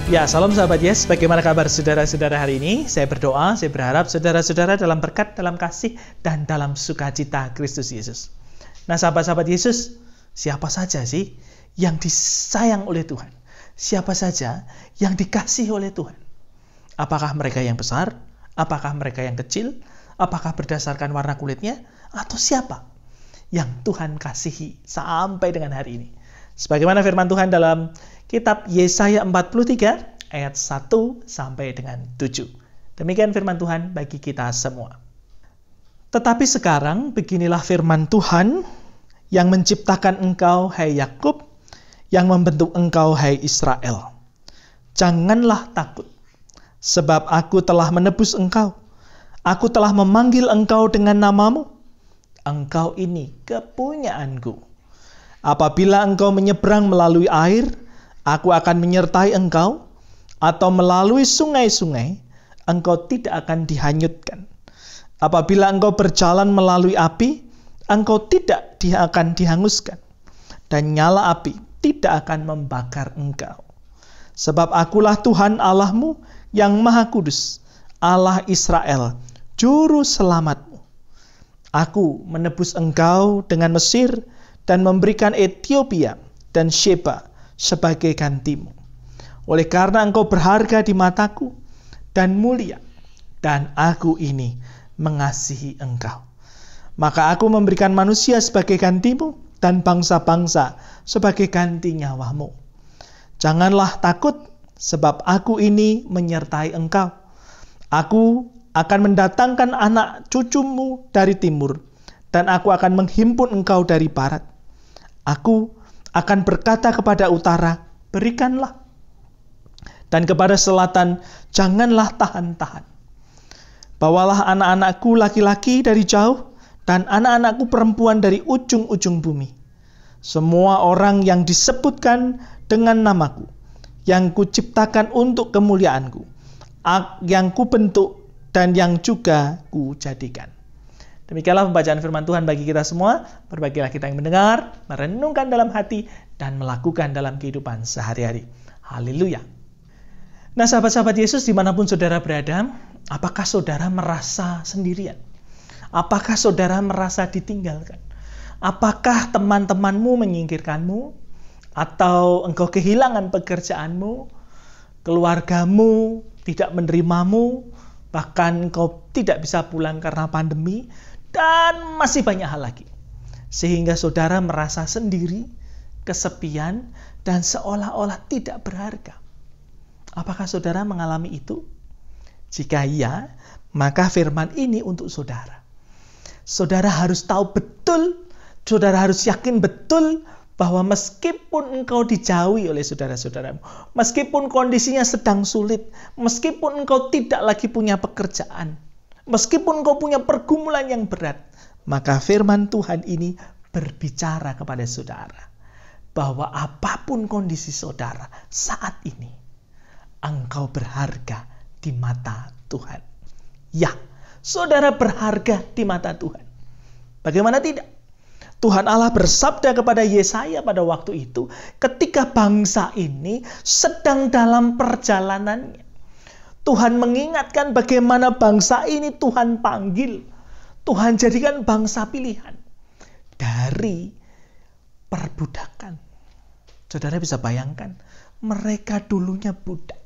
Ya, salam sahabat Yes. Bagaimana kabar saudara-saudara hari ini? Saya berdoa, saya berharap saudara-saudara dalam berkat, dalam kasih, dan dalam sukacita Kristus Yesus. Nah, sahabat-sahabat Yesus, siapa saja sih yang disayang oleh Tuhan? Siapa saja yang dikasihi oleh Tuhan? Apakah mereka yang besar? Apakah mereka yang kecil? Apakah berdasarkan warna kulitnya? Atau siapa yang Tuhan kasihi sampai dengan hari ini? Sebagaimana firman Tuhan dalam kitab Yesaya 43 ayat 1 sampai dengan 7. Demikian firman Tuhan bagi kita semua. Tetapi sekarang beginilah firman Tuhan yang menciptakan engkau, hai Yakub, yang membentuk engkau, hai Israel. Janganlah takut, sebab aku telah menebus engkau. Aku telah memanggil engkau dengan namamu. Engkau ini kepunyaanku. Apabila engkau menyeberang melalui air, aku akan menyertai engkau, atau melalui sungai-sungai, engkau tidak akan dihanyutkan. Apabila engkau berjalan melalui api, engkau tidak akan dihanguskan, dan nyala api tidak akan membakar engkau. Sebab akulah Tuhan Allahmu yang Maha Kudus, Allah Israel, Juru Selamatmu. Aku menebus engkau dengan Mesir, dan memberikan Ethiopia dan Sheba sebagai gantimu. Oleh karena engkau berharga di mataku dan mulia, dan aku ini mengasihi engkau. Maka aku memberikan manusia sebagai gantimu, dan bangsa-bangsa sebagai ganti nyawamu. Janganlah takut, sebab aku ini menyertai engkau. Aku akan mendatangkan anak cucumu dari timur, dan aku akan menghimpun engkau dari barat. Aku akan berkata kepada utara, berikanlah. Dan kepada selatan, janganlah tahan-tahan. Bawalah anak-anakku laki-laki dari jauh, dan anak-anakku perempuan dari ujung-ujung bumi. Semua orang yang disebutkan dengan namaku, yang kuciptakan untuk kemuliaanku, yang kubentuk dan yang juga kujadikan. Demikianlah pembacaan firman Tuhan bagi kita semua. Berbagilah kita yang mendengar, merenungkan dalam hati, dan melakukan dalam kehidupan sehari-hari. Haleluya. Nah, sahabat-sahabat Yesus, dimanapun saudara berada, Apakah saudara merasa sendirian? Apakah saudara merasa ditinggalkan? Apakah teman-temanmu menyingkirkanmu? Atau engkau kehilangan pekerjaanmu? Keluargamu tidak menerimamu? Bahkan engkau tidak bisa pulang karena pandemi? Dan masih banyak hal lagi. Sehingga saudara merasa sendiri, kesepian, dan seolah-olah tidak berharga. Apakah saudara mengalami itu? Jika iya, maka firman ini untuk saudara. Saudara harus tahu betul, saudara harus yakin betul bahwa meskipun engkau dijauhi oleh saudara-saudaramu, meskipun kondisinya sedang sulit, meskipun engkau tidak lagi punya pekerjaan, meskipun engkau punya pergumulan yang berat, maka firman Tuhan ini berbicara kepada saudara bahwa apapun kondisi saudara saat ini, engkau berharga di mata Tuhan. Ya, saudara berharga di mata Tuhan. Bagaimana tidak? Tuhan Allah bersabda kepada Yesaya pada waktu itu ketika bangsa ini sedang dalam perjalanannya. Tuhan mengingatkan bagaimana bangsa ini Tuhan panggil. Tuhan jadikan bangsa pilihan dari perbudakan. Saudara bisa bayangkan, mereka dulunya budak.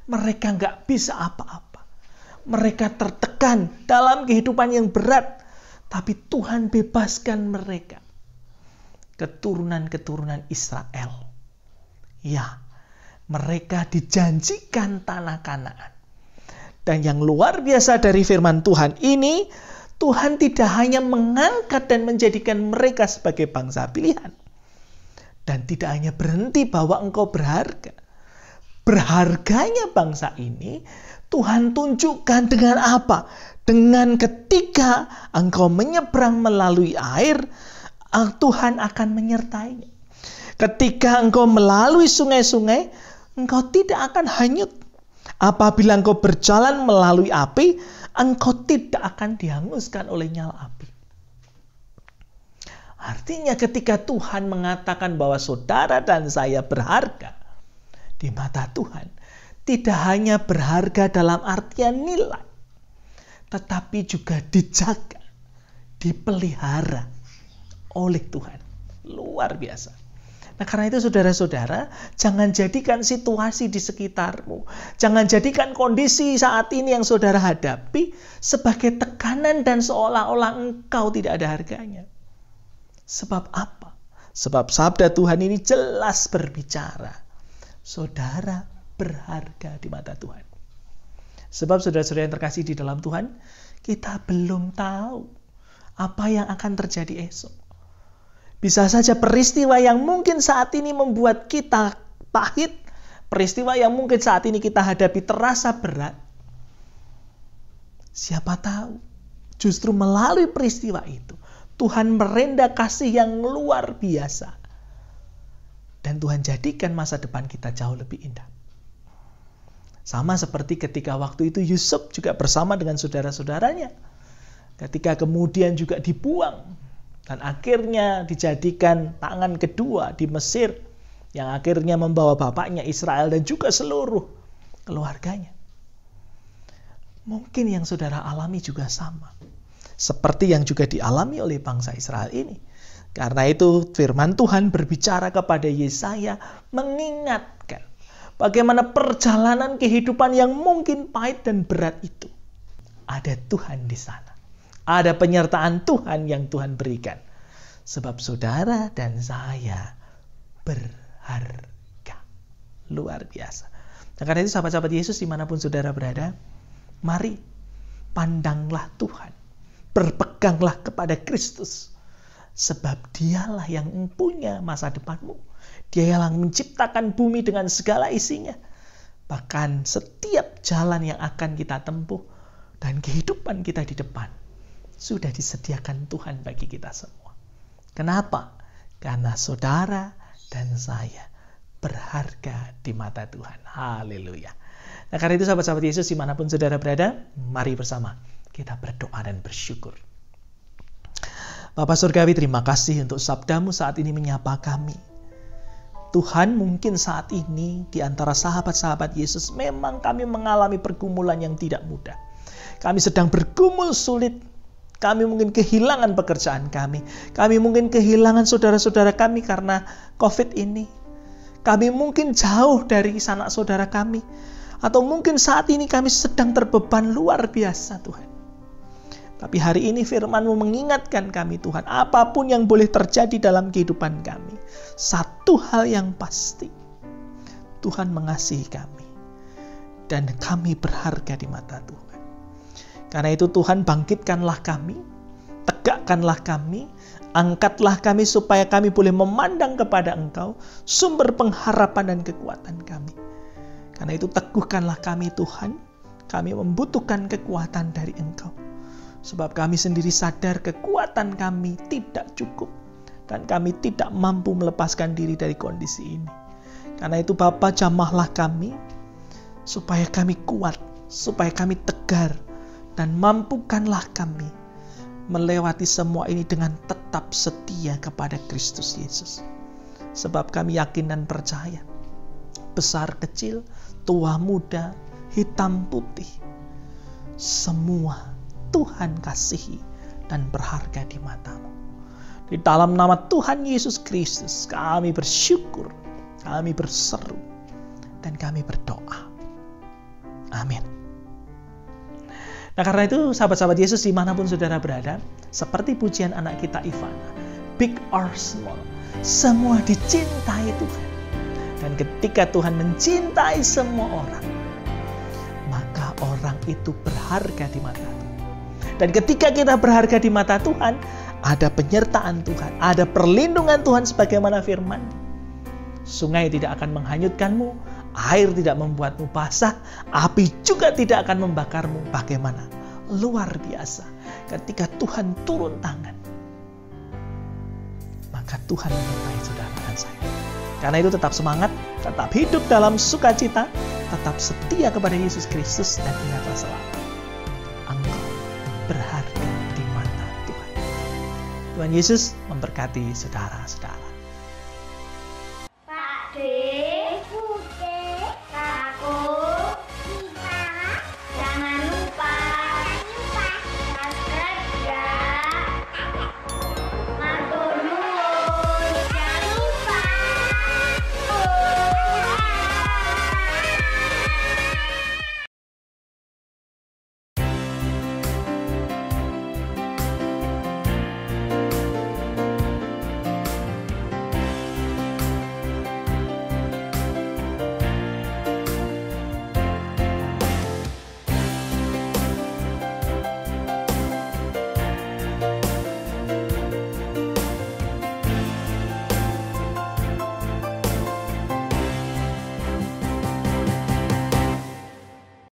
Mereka nggak bisa apa-apa. Mereka tertekan dalam kehidupan yang berat. Tapi Tuhan bebaskan mereka. Keturunan-keturunan Israel. Ya, mereka dijanjikan tanah Kanaan. Dan yang luar biasa dari firman Tuhan ini, Tuhan tidak hanya mengangkat dan menjadikan mereka sebagai bangsa pilihan. Dan tidak hanya berhenti bahwa engkau berharga. Berharganya bangsa ini Tuhan tunjukkan dengan apa? Dengan ketika engkau menyeberang melalui air, Tuhan akan menyertainya. Ketika engkau melalui sungai-sungai, engkau tidak akan hanyut. Apabila engkau berjalan melalui api, engkau tidak akan dihanguskan oleh nyala api. Artinya ketika Tuhan mengatakan bahwa saudara dan saya berharga di mata Tuhan, tidak hanya berharga dalam artian nilai, tetapi juga dijaga, dipelihara oleh Tuhan. Luar biasa. Nah, karena itu saudara-saudara, jangan jadikan situasi di sekitarmu, jangan jadikan kondisi saat ini yang saudara hadapi sebagai tekanan dan seolah-olah engkau tidak ada harganya. Sebab apa? Sebab sabda Tuhan ini jelas berbicara. Saudara berharga di mata Tuhan. Sebab saudara-saudara yang terkasih di dalam Tuhan, kita belum tahu apa yang akan terjadi esok. Bisa saja peristiwa yang mungkin saat ini membuat kita pahit, peristiwa yang mungkin saat ini kita hadapi terasa berat. Siapa tahu, justru melalui peristiwa itu, Tuhan merendah kasih yang luar biasa. Dan Tuhan jadikan masa depan kita jauh lebih indah. Sama seperti ketika waktu itu Yusuf juga bersama dengan saudara-saudaranya. Ketika kemudian juga dibuang. Dan akhirnya dijadikan tangan kedua di Mesir. Yang akhirnya membawa bapaknya Israel dan juga seluruh keluarganya. Mungkin yang saudara alami juga sama. Seperti yang juga dialami oleh bangsa Israel ini. Karena itu firman Tuhan berbicara kepada Yesaya mengingatkan bagaimana perjalanan kehidupan yang mungkin pahit dan berat itu. Ada Tuhan di sana. Ada penyertaan Tuhan yang Tuhan berikan. Sebab saudara dan saya berharga. Luar biasa. Nah, karena itu sahabat-sahabat Yesus dimanapun saudara berada, mari pandanglah Tuhan. Berpeganglah kepada Kristus. Sebab dialah yang punya masa depanmu. Dia yang menciptakan bumi dengan segala isinya. Bahkan setiap jalan yang akan kita tempuh dan kehidupan kita di depan sudah disediakan Tuhan bagi kita semua. Kenapa? Karena saudara dan saya berharga di mata Tuhan. Haleluya. Nah, karena itu sahabat-sahabat Yesus dimanapun saudara berada, mari bersama kita berdoa dan bersyukur. Bapa Surgawi, terima kasih untuk sabdamu saat ini menyapa kami. Tuhan, mungkin saat ini di antara sahabat-sahabat Yesus memang kami mengalami pergumulan yang tidak mudah. Kami sedang bergumul sulit. Kami mungkin kehilangan pekerjaan kami. Kami mungkin kehilangan saudara-saudara kami karena COVID ini. Kami mungkin jauh dari sanak saudara kami. Atau mungkin saat ini kami sedang terbeban luar biasa Tuhan. Tapi hari ini firman-Mu mengingatkan kami Tuhan, apapun yang boleh terjadi dalam kehidupan kami, satu hal yang pasti, Tuhan mengasihi kami. Dan kami berharga di mata Tuhan. Karena itu Tuhan, bangkitkanlah kami, tegakkanlah kami, angkatlah kami supaya kami boleh memandang kepada Engkau, sumber pengharapan dan kekuatan kami. Karena itu teguhkanlah kami Tuhan, kami membutuhkan kekuatan dari Engkau. Sebab kami sendiri sadar kekuatan kami tidak cukup. Dan kami tidak mampu melepaskan diri dari kondisi ini. Karena itu Bapa, jamahlah kami. Supaya kami kuat. Supaya kami tegar. Dan mampukanlah kami melewati semua ini dengan tetap setia kepada Kristus Yesus. Sebab kami yakin dan percaya. Besar kecil, tua muda, hitam putih. Semua Tuhan kasihi dan berharga di mata-Mu. Di dalam nama Tuhan Yesus Kristus kami bersyukur, kami berseru, dan kami berdoa. Amin. Nah, karena itu sahabat-sahabat Yesus dimanapun saudara berada, seperti pujian anak kita Ivana, big or small, semua dicintai Tuhan. Dan ketika Tuhan mencintai semua orang, maka orang itu berharga di mata Tuhan. Dan ketika kita berharga di mata Tuhan, ada penyertaan Tuhan, ada perlindungan Tuhan sebagaimana firman. Sungai tidak akan menghanyutkanmu, air tidak membuatmu basah, api juga tidak akan membakarmu. Bagaimana? Luar biasa. Ketika Tuhan turun tangan, maka Tuhan menyertai saudara dan saya. Karena itu tetap semangat, tetap hidup dalam sukacita, tetap setia kepada Yesus Kristus, dan ingatlah selalu, engkau berharga di mata Tuhan. Tuhan Yesus memberkati saudara-saudara.